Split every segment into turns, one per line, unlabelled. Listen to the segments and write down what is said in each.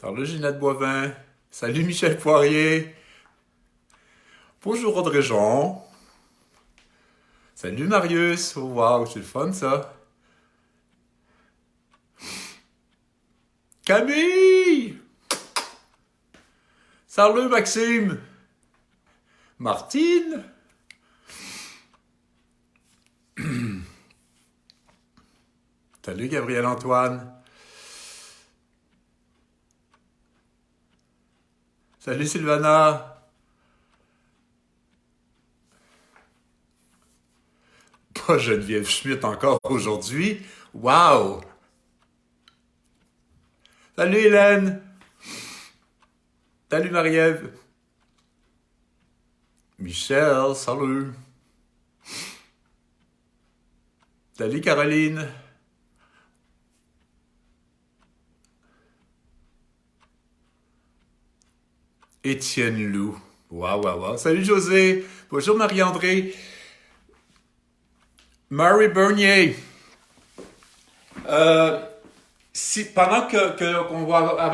Salut Ginette Boivin. Salut Michel Poirier. Bonjour Audrey Jean. Salut Marius. Oh, wow, c'est le fun ça. Camille. Salut Maxime. Martine. Salut Gabriel Antoine. Salut Sylvana. Pas Geneviève Schmitt encore aujourd'hui. Wow! Salut Hélène. Salut Marie-Ève. Michel, salut. Salut Caroline. Étienne Lou. Wow. Salut José. Bonjour Marie-André. Murray Bernier. Avant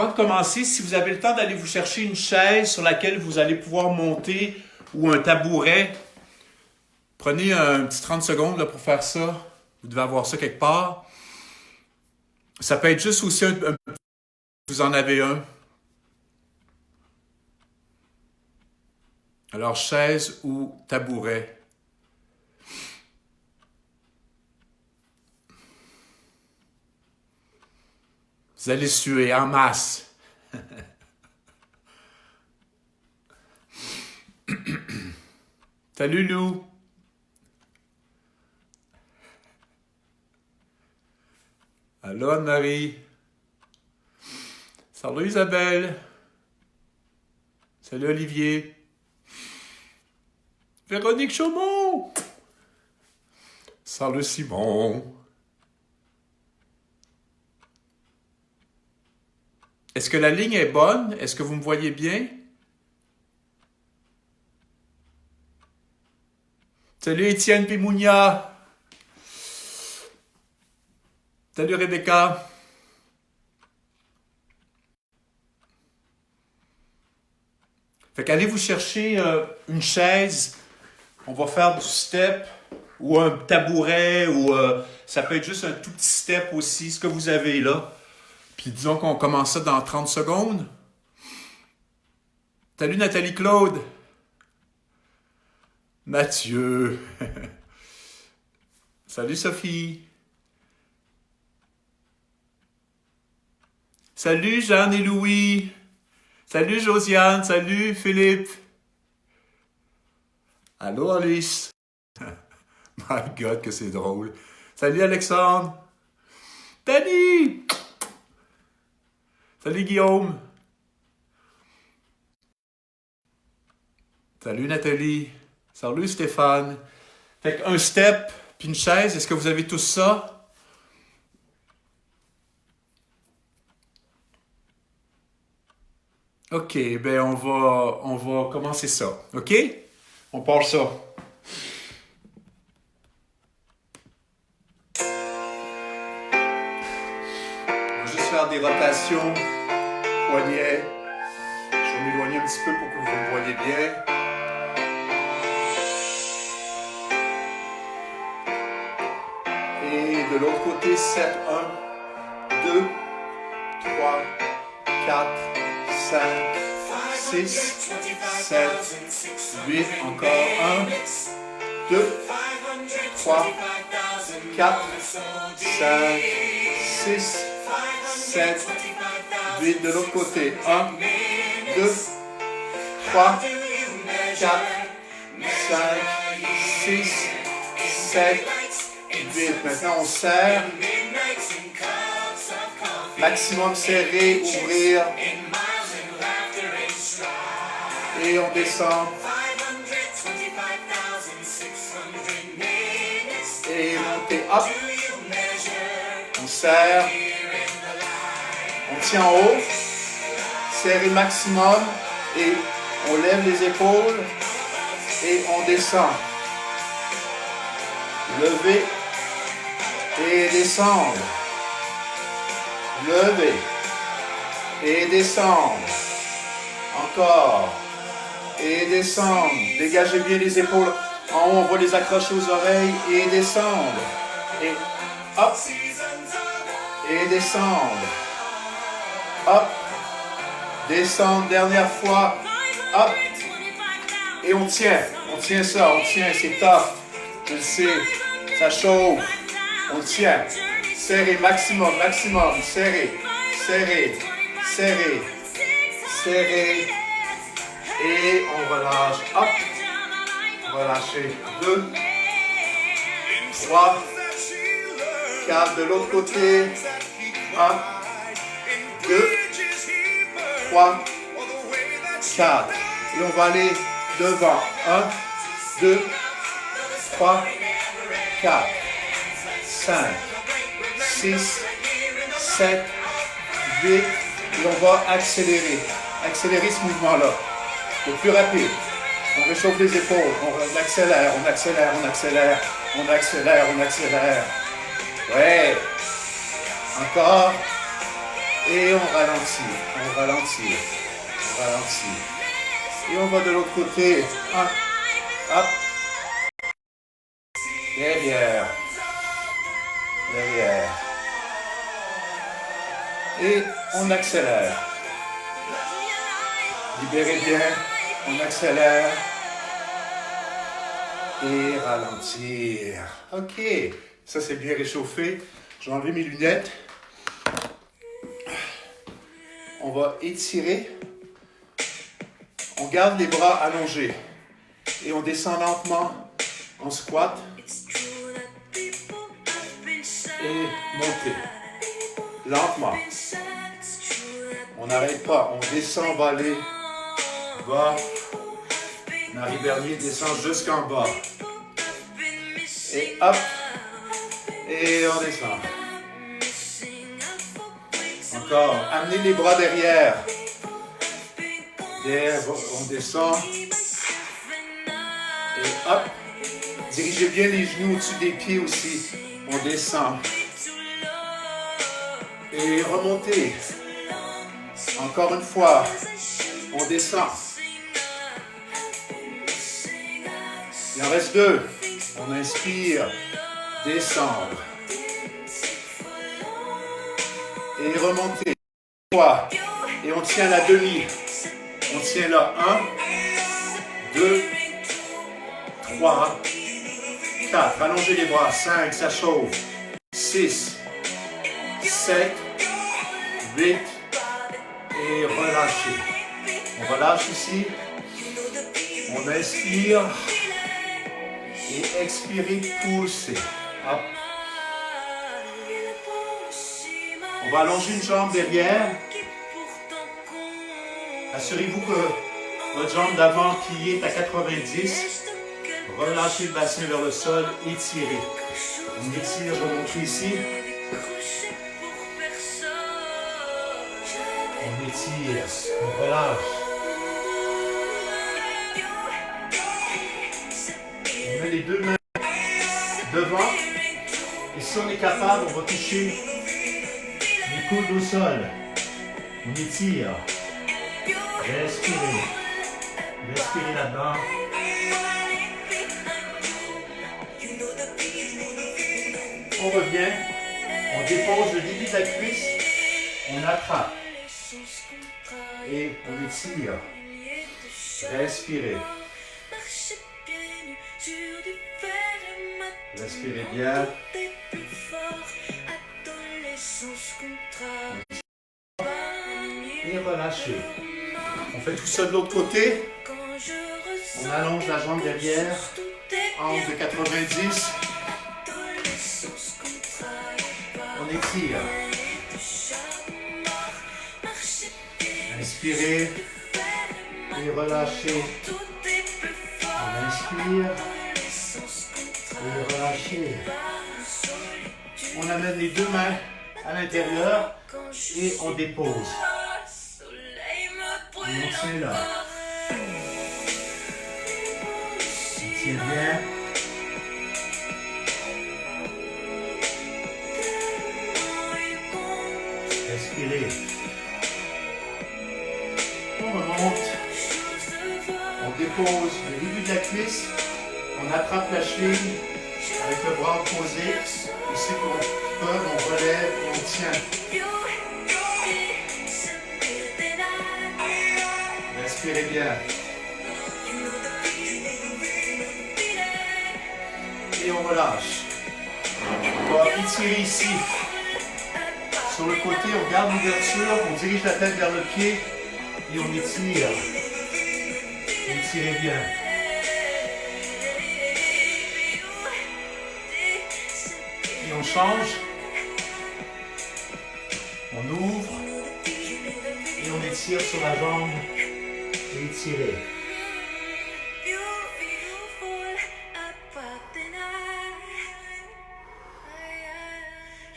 de commencer, si vous avez le temps d'aller vous chercher une chaise sur laquelle vous allez pouvoir monter ou un tabouret, prenez un petit 30 secondes là, pour faire ça. Vous devez avoir ça quelque part. Ça peut être juste aussi vous en avez un. Alors, chaise ou tabouret. Vous allez suer en masse. Salut Lou. Allô Anne-Marie. Salut Isabelle. Salut Olivier. Véronique Chaumont. Salut Simon. Est-ce que la ligne est bonne? Est-ce que vous me voyez bien? Salut Étienne Pimounia. Salut Rebecca. Fait qu'allez vous chercher une chaise. On va faire du step ou un tabouret ou ça peut être juste un tout petit step aussi, ce que vous avez là. Puis disons qu'on commence ça dans 30 secondes. Salut Nathalie Claude. Mathieu. Salut Sophie. Salut Jeanne et Louis. Salut Josiane. Salut Philippe. Allô Alice. My God que c'est drôle. Salut Alexandre. Danny. Salut Guillaume. Salut Nathalie. Salut Stéphane. Fait qu'un step puis une chaise, est-ce que vous avez tous ça? OK, ben on va commencer ça. OK? On part ça. On va juste faire des rotations. Poignet. Je vais m'éloigner un petit peu pour que vous me voyez bien. Et de l'autre côté, 7, 1, 2, 3, 4, 5, 6, 7, 8, encore 1, 2, 3, 4, 5, 6, 7, 8, de l'autre côté, 1, 2, 3, 4, 5, 6, 7, 8. Maintenant on serre. Maximum serré, ouvrir. Et on descend. Et monter, hop. On serre. On tient en haut. Serrer maximum. Et on lève les épaules. Et on descend. Lever. Et descendre. Lever. Et descendre. Encore. Et descendre. Dégagez bien les épaules. En haut, on va les accrocher aux oreilles. Et descendre. Et hop. Et descendre. Hop. Descendre. Dernière fois. Hop. Et on tient. On tient ça. On tient. C'est tough. Je le sais. Ça chauffe. On tient. Serrez. Maximum. Maximum. Serrez. Serrez. Serrez. Serrez. Et on relâche. Hop. Relâchez. 2. 3. 4. De l'autre côté. 1. 2. 3. 4. Et on va aller devant. 1. 2. 3. 4. 5. 6. 7. 8. Et on va accélérer. Accélérer ce mouvement-là. Le plus rapide. On réchauffe les épaules. On accélère, on accélère, on accélère. On accélère, on accélère. Ouais. Encore. Et on ralentit. On ralentit. On ralentit. Et on va de l'autre côté. Hop. Hop. Derrière. Derrière. Et on accélère. Libérez bien. On accélère. Et ralentir. OK. Ça, c'est bien réchauffé. Je vais enlever mes lunettes. On va étirer. On garde les bras allongés. Et on descend lentement. On squatte. Et montez. Lentement. On n'arrête pas. On descend, on va aller bas. Marie Bernier descend jusqu'en bas. Et hop. Et on descend. Encore. Amenez les bras derrière. Derrière, on descend. Et hop. Dirigez bien les genoux au-dessus des pieds aussi. On descend. Et remontez. Encore une fois. On descend. Il en reste 2. On inspire. Descendre. Et remonter. 3. Et on tient la demi. On tient là. 1, 2, 3, 4. Allongez les bras. 5, ça chauffe. 6, 7, 8. Et relâchez. On relâche ici. On inspire. Et expirez, poussez. Hop. On va allonger une jambe derrière. Assurez-vous que votre jambe d'avant qui est à 90. Relâchez le bassin vers le sol, étirez. On étire, je vais montrer ici. On étire, on relâche. On met les deux mains devant. Et si on est capable, on va toucher les coudes au sol. On étire. Respirez. Respirez là-dedans. On revient. On dépose le début de la cuisse. On attrape. Et on étire. Respirez. Respirez bien. Et relâchez. On fait tout ça de l'autre côté. On allonge la jambe derrière. Angle de 90. On étire. Inspirez. Et relâchez. On inspire. Et relâchez. On amène les deux mains à l'intérieur. Et on dépose. Et on tient là. On tient bien. Respirez. On remonte. On dépose le début de la cuisse. On attrape la cheville avec le bras posé. Ici, qu'on peut, on relève et on tient. Respirez bien. Et on relâche. On va étirer ici. Sur le côté, on garde l'ouverture, on dirige la tête vers le pied et on étire. Étirez bien. Et on change. On ouvre. Et on étire sur la jambe. Et étirez.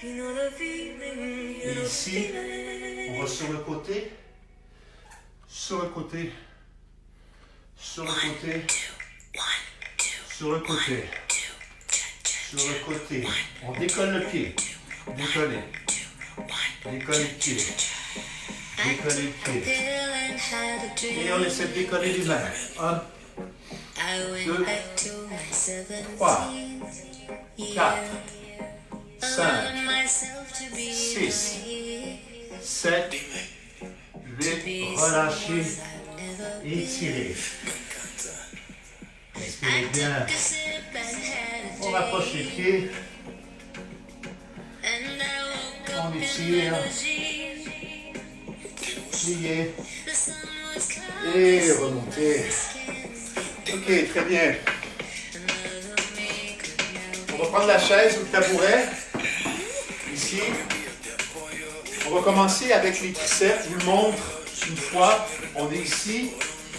Et ici, on va sur le côté, sur le côté, sur le côté, sur le côté, sur le côté. On décolle le pied, décollez, décollez le pied, décollez le pied. Et on essaie de décoller les mains. 1, 2, 3, 4. 5, 6, 7, 8, relâchez, étirez. Respirez bien. On rapproche les pieds. On étire. Pliez. Et remontez. Ok, très bien. On va prendre la chaise ou le tabouret. Ici. On va commencer avec les triceps. Je vous le montre une fois. On est ici.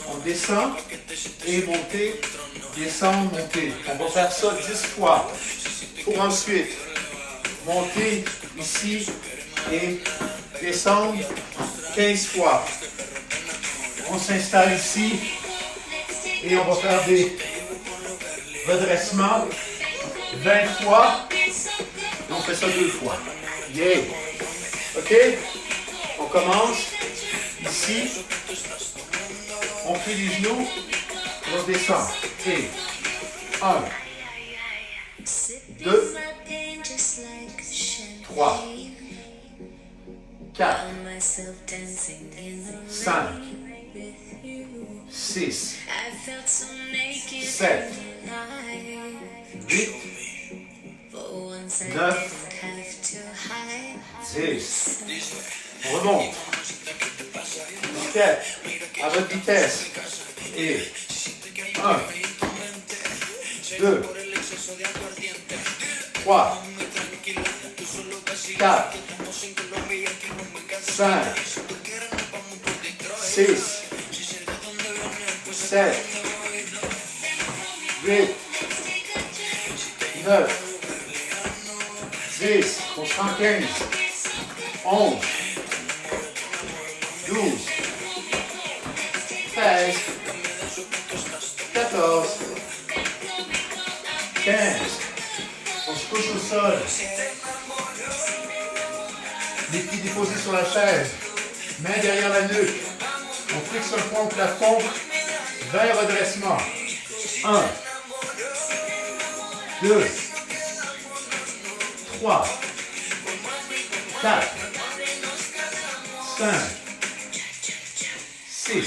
On descend. Et monter. Descendre, monter. On va faire ça 10 fois. Pour ensuite monter ici. Et descendre 15 fois. On s'installe ici. Et on va faire des redressements 20 fois. On fait ça 2 fois. Yeah. OK? On commence. Ici. On plie les genoux. Et on descend. Et 1, 2, 3, 4, 5, 6, 7, 8, 9, 10. On remonte. 4, à votre vitesse. Et 1, 2, 3, 4, 5, 6, 7, 8, 9, 10, on se rend 15, 11, 12, 13, 14, 15. On se couche au sol. Les pieds déposés sur la chaise. Main derrière la nuque. On fixe un point au plafond. 20 redressements. 1, 2, 3, 4, 5, 6,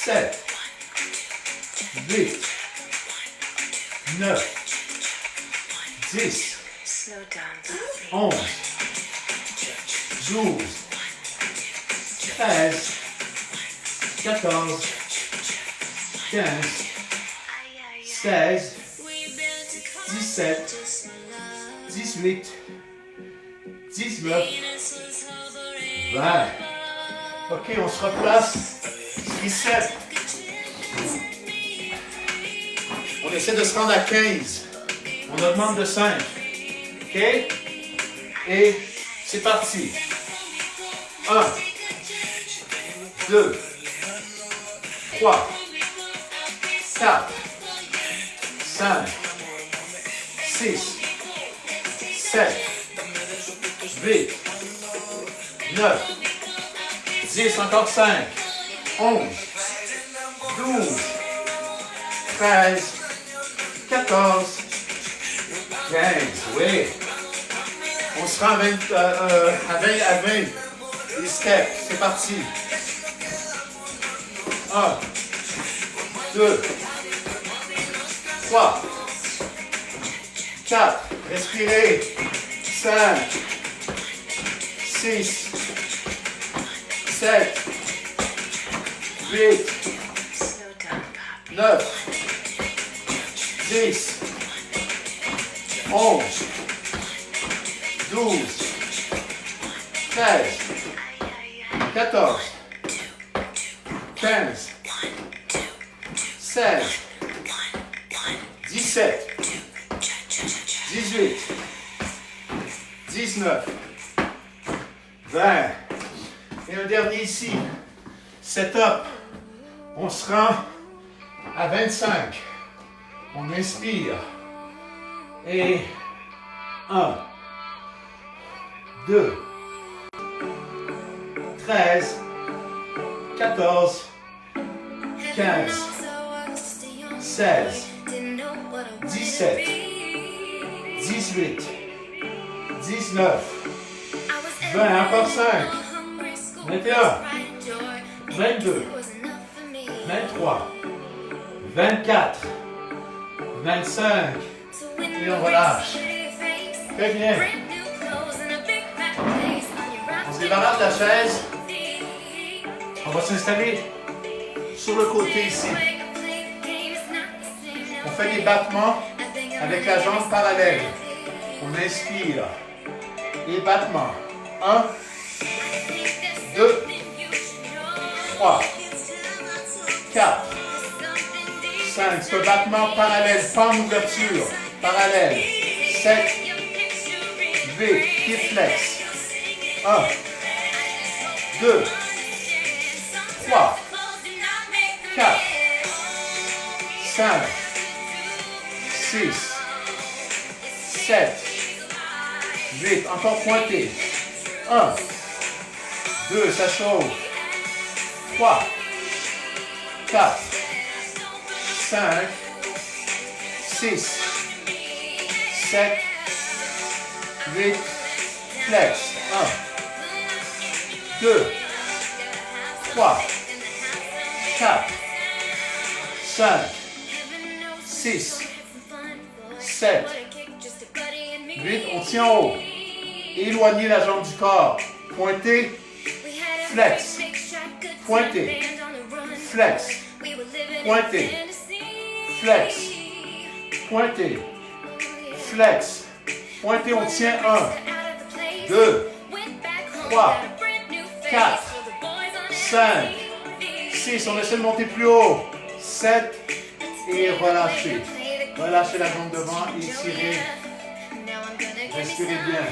7, 8, 9, 10, 11, 12, 13, 14, 15, 16, 17, 18, 19, 20. OK, on se replace. Triceps. On essaie de se rendre à 15. On augmente de 5. OK? Et c'est parti. 1, 2, 3, 4, 5, 6, 7, 8, 9, 10, encore 5, 11, 12, 13, 14, 15, oui. On se rend à 20, à 20. Les steps, c'est parti. 1, 2, 3, 4, respirez. 5, 6, 7, 8, 9, 10, 11, 12, 13, 14, 15, 16, 17, 18, 19, 20. Et un dernier ici. Setup. On se rend à 25. On inspire. Et 1, 2, 13, 14, 15, 16, 17, 18, 19, 20, encore 5, 21, 22, 23, 24, 25, et on relâche. Très bien. On se débarrasse de la chaise. On va s'installer sur le côté ici. On fait des battements avec la jambe parallèle. On inspire. Et battements. 1, 2, 3, 4, 5. C'est un battement parallèle, pas en ouverture. Parallèle. 7, 8, pied flex. 1, 2, 3, 4, 5, 6, 7, 8. Encore pointé. 1, 2, ça chauffe. 3, 4, 5, 6, 7, 8, flex. 1, 2, 3, 4, 5, 6, 7, 8. On tient haut. Éloignez la jambe du corps. Pointez, flex. Pointez, flex. Pointez, flex. Pointez, flex. Pointez, on tient 1, 2, 3, 4, 5, 6. On essaie de monter plus haut. 7 et relâchez. Relâchez la jambe devant et tirez. Respirez bien.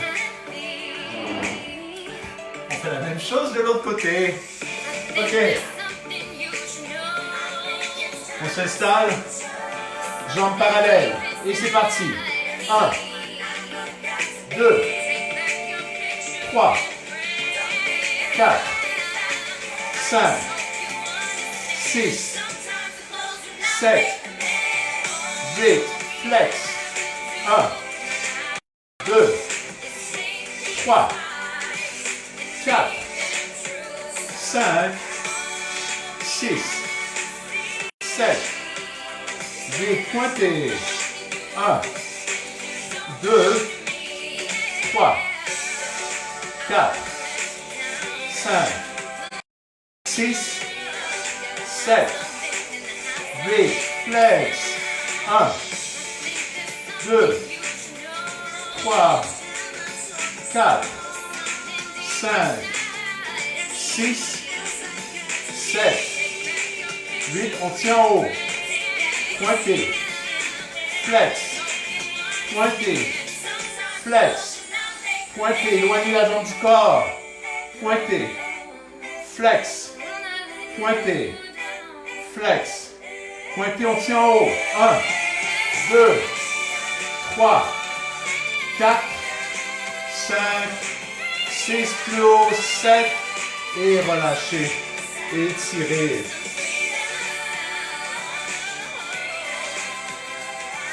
On fait la même chose de l'autre côté. Ok. On s'installe. Jambes parallèles. Et c'est parti. 1, 2, 3, 4, 5, 6, 7, 8, flex. 1, 2, 3, 4, 5, 6, 7, 8, pointez. 1, 2, 3, 4, 5, 6, 7, 8, flex. 1, 2, 3, 4, 5, 6, 7, 8. On tient haut. Pointez. Flex. Pointez. Flex. Pointez. Éloignez la jambe du corps. Pointez. Flex. Pointez. Flex. Pointez, on tient haut. 1, 2, 3, 4, 5, 6, plus haut, 7, Et relâchez. Étirez.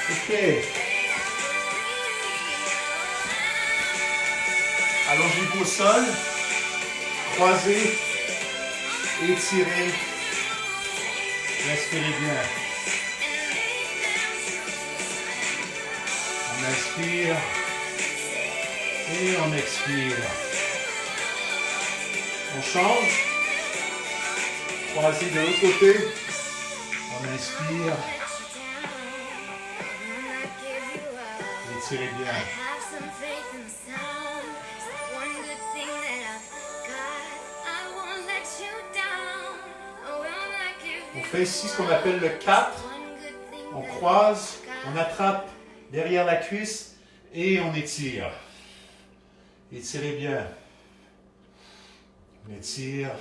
Ok. Allongez-vous au sol. Croisez. Étirez. Respirez bien. On inspire. Et on expire. On change. Croisez de l'autre côté. On inspire. Étirez bien. On fait ici ce qu'on appelle le 4. On croise, on attrape derrière la cuisse et on étire. Étirez bien. On étire.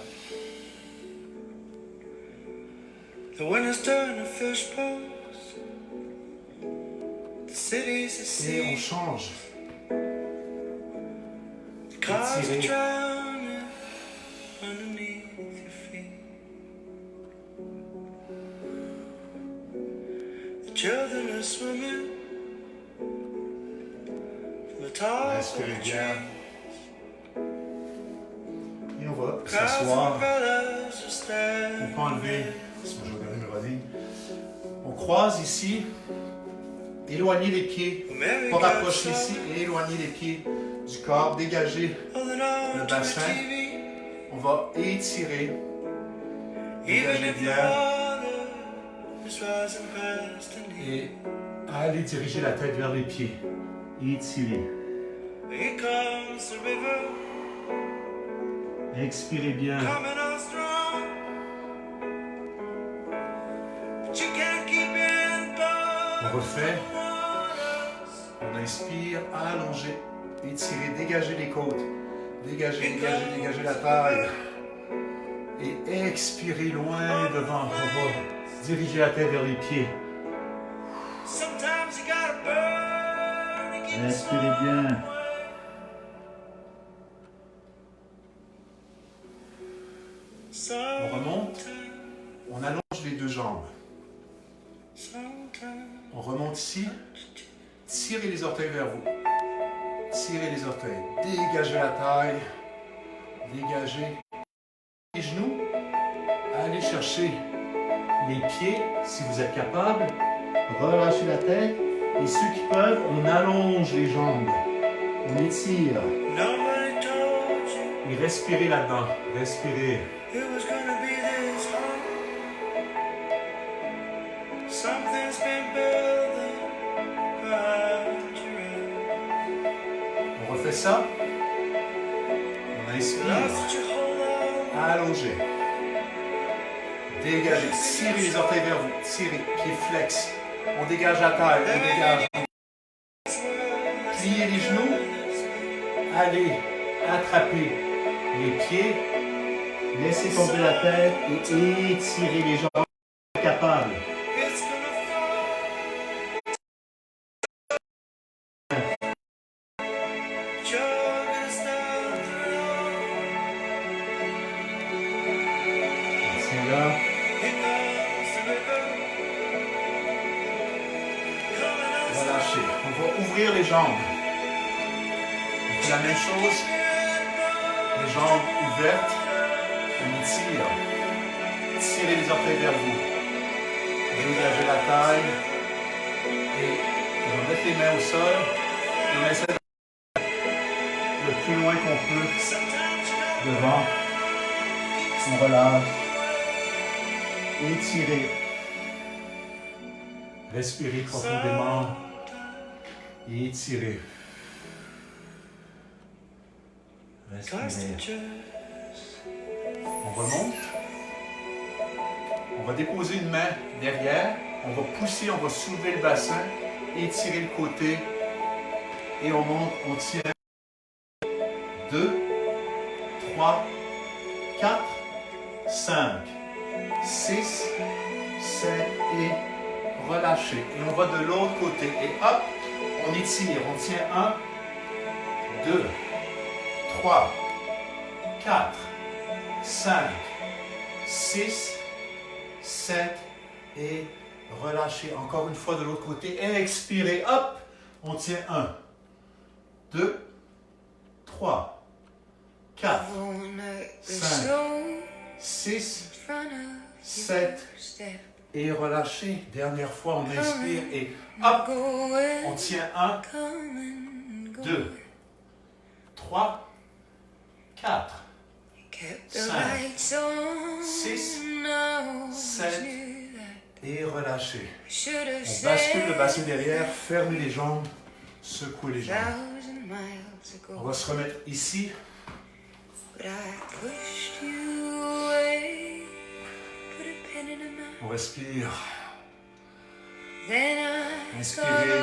The winter's turn to fish bowls. The city's a sea. Et on change. The cars are drowning underneath your feet. The children are swimming from the top of the tree. Et on va s'asseoir. On peut enlever. Je vais regarder mes rodilles. On croise ici. Éloignez les pieds. Pas rapprocher ici et éloigner les pieds du corps. Dégagez le bassin. On va étirer. Dégagez bien. Et allez diriger la tête vers les pieds. Étirez. Expirez bien. On refait. On inspire, allongez, étirez, dégagez les côtes. Dégagez la taille. Et expirez loin devant. On va diriger la tête vers les pieds. Inspirez bien. On remonte. On allonge les deux jambes. On remonte ici. Tirez les orteils vers vous. Tirez les orteils. Dégagez la taille. Dégagez les genoux. Allez chercher les pieds si vous êtes capable. Relâchez la tête. Et ceux qui peuvent, on allonge les jambes. On étire. Et respirez là-dedans. Respirez. On refait ça. On inspire. Allongez. Dégagez. Tirez les orteils vers vous. Tirez. Pieds flex. On dégage la taille. On dégage. Pliez les genoux. Allez attraper les pieds. Laissez tomber la tête et étirez les jambes. Capable. Relâchez. On va ouvrir les jambes. On fait la même chose. Les jambes ouvertes. On étire. Tirez les orteils vers vous. Dégagez la taille. Et on va mettre les mains au sol. Et on essaie le plus loin qu'on peut. Devant. On relâche. Étirez. Respirez profondément. Et étirez. Respirez. On remonte. On va déposer une main derrière. On va pousser, on va soulever le bassin. Étirer le côté. Et on monte, on tient. 2, 3, 4, 5, 6, 7 et relâchez. Et on va de l'autre côté. Et hop, on étire. On tient 1, 2, 3, 4, 5, 6, 7 et relâchez. Encore une fois de l'autre côté. Expirez. Hop. On tient 1, 2, 3, 4, 5, 6, 7 et relâchez. Dernière fois, on inspire et hop. On tient 1, 2, 3, 4, 5, 6, 7 et relâchez. On bascule le bassin derrière, fermez les jambes, secouez les jambes. On va se remettre ici. On respire. Inspirez.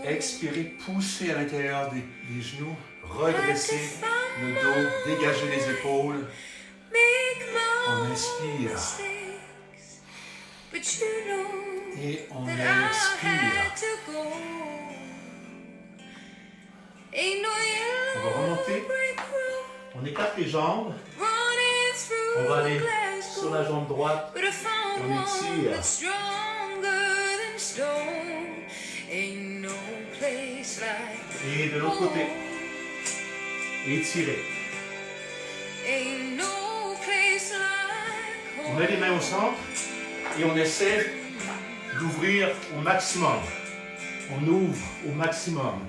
Et expirez, poussez à l'intérieur des genoux. Redressez le dos, dégagez les épaules. On inspire. Et on expire. On va remonter. On écarte les jambes. On va aller sur la jambe droite. On étire. Et de l'autre côté. Étirez. On met les mains au centre et on essaie d'ouvrir au maximum. On ouvre au maximum.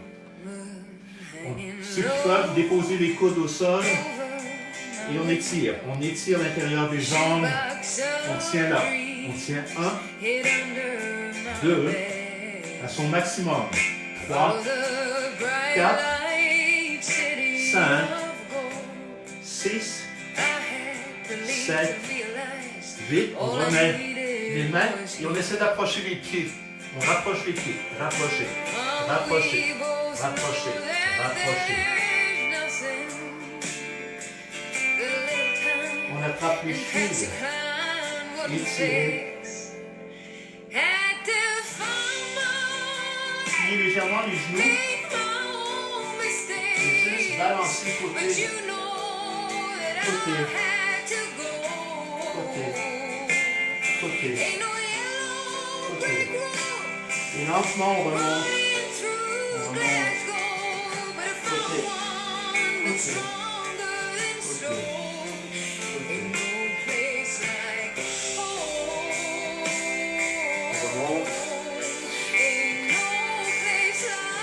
Ceux qui peuvent déposer les coudes au sol et on étire. On étire l'intérieur des jambes. On tient là. On tient 1, 2, à son maximum. 3, 4, 5, 6, 7, 8. On remet les mains et on essaie d'approcher les pieds. On rapproche les pieds. Rapprochez. Rapprochez. Rapprochez. Rapprochez. On attrape les chevilles. Étirez. Pliez légèrement les genoux. Et juste balancer côté. Côté. Côté. Côté. Côté. Et lentement on remonte. On remonte. Côté. Côté. Côté.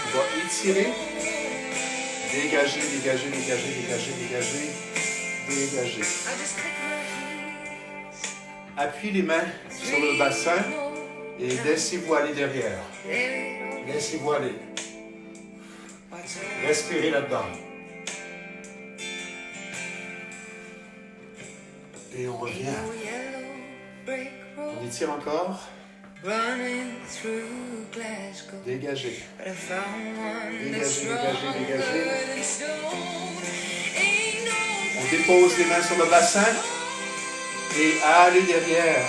On va étirer, dégager, dégager, dégager, dégager, dégager, dégager. Appuyez les mains sur le bassin et laissez-vous aller derrière. Laissez-vous aller. Respirez là-dedans. Et on revient. On étire encore. Dégagez. Dégagez, dégagez, dégagez. On dépose les mains sur le bassin et allez derrière.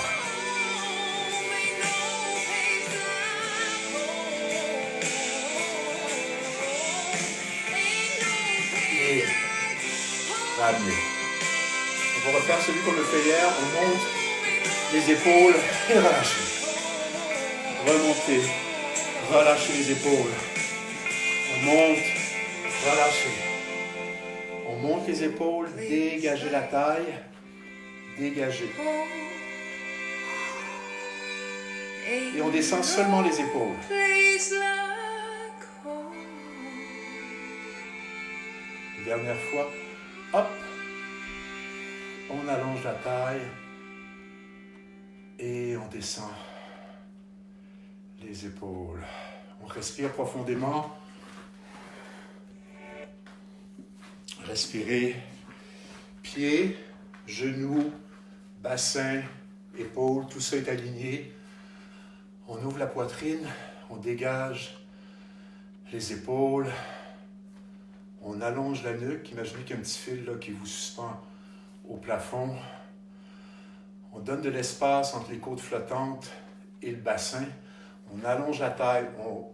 Et ramenez. On va refaire celui qu'on a fait hier. On monte les épaules et relâchez. Remontez, relâchez les épaules. On monte, relâchez. On monte les épaules, dégagez la taille, dégagez. Et on descend seulement les épaules. Dernière fois, hop, on allonge la taille et on descend les épaules. On respire profondément. Respirez. Pieds, genoux, bassin, épaules, tout ça est aligné. On ouvre la poitrine, on dégage les épaules. On allonge la nuque. Imaginez qu'il y a un petit fil là, qui vous suspend au plafond. On donne de l'espace entre les côtes flottantes et le bassin. On allonge la taille, on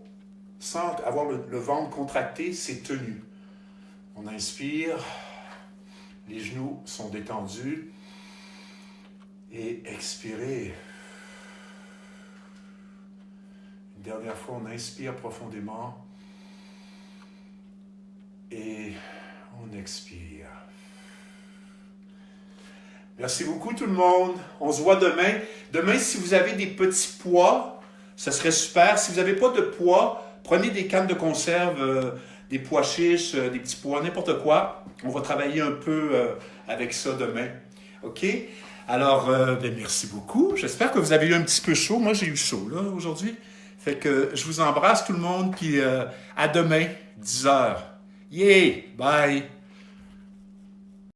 sent avoir le ventre contracté, c'est tenu. On inspire, Les genoux sont détendus. Et expirez. Une dernière fois, on inspire profondément. Et on expire. Merci beaucoup tout le monde. On se voit demain. Demain, si vous avez des petits pois, ça serait super. Si vous n'avez pas de pois, prenez des cannes de conserve, des pois chiches, des petits pois, n'importe quoi. On va travailler un peu avec ça demain. OK? Alors, merci beaucoup. J'espère que vous avez eu un petit peu chaud. Moi, j'ai eu chaud là aujourd'hui. Fait que je vous embrasse tout le monde. Puis à demain, 10h. Yeah! Bye!